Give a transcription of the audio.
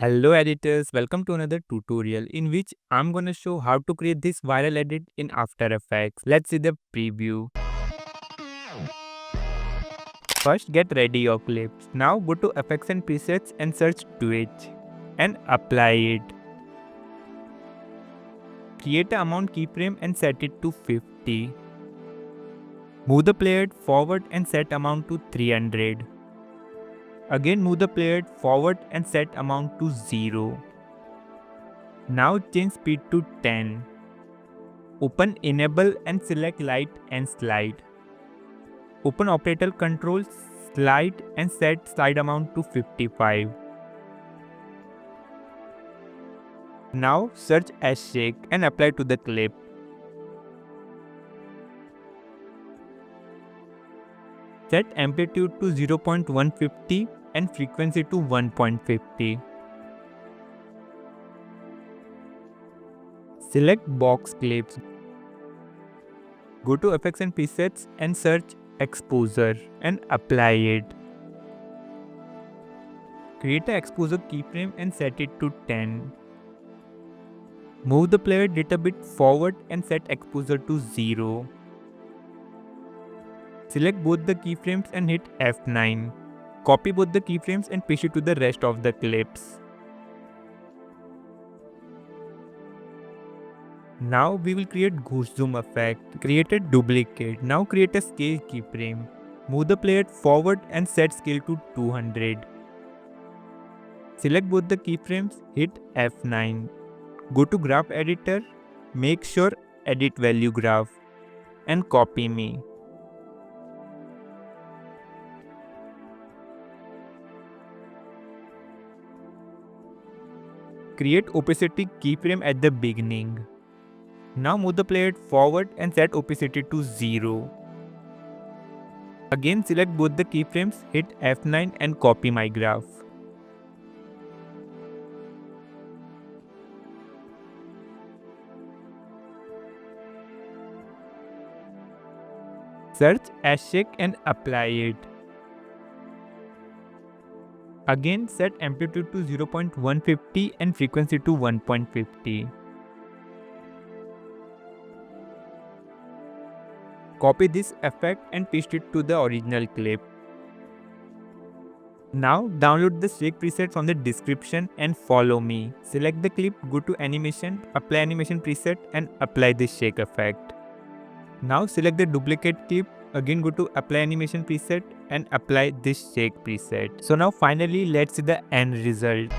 Hello editors, welcome to another tutorial in which I'm gonna show how to create this viral edit in After Effects. Let's see the preview. First get ready your clips. Now go to Effects and Presets and search Twitch and apply it. Create a amount keyframe and set it to 50. Move the playhead forward and set amount to 300. Again move the playhead forward and set amount to 0. Now change speed to 10. Open Enable and select Light and Slide. Open Operator Control, Slide and set slide amount to 55. Now search as shake and apply to the clip. Set amplitude to 0.150 and frequency to 1.50. Select box clips. Go to Effects and Presets and search Exposure and apply it. Create an exposure keyframe and set it to 10. Move the playhead little bit forward and set exposure to 0. Select both the keyframes and hit F9. Copy both the keyframes and paste it to the rest of the clips. Now we will create ghost zoom effect. Create a duplicate. Now create a scale keyframe. Move the playhead forward and set scale to 200. Select both the keyframes, hit F9. Go to graph editor, make sure edit value graph and copy me. Create opacity keyframe at the beginning. Now move the playhead forward and set opacity to 0. Again select both the keyframes, hit F9 and copy my graph. Search as shake and apply it. Again set amplitude to 0.150 and frequency to 1.50. Copy this effect and paste it to the original clip. Now download the shake preset from the description and follow me. Select the clip, go to animation, apply animation preset and apply this shake effect. Now select the duplicate clip, again go to apply animation preset and apply this shake preset. So now finally let's see the end result.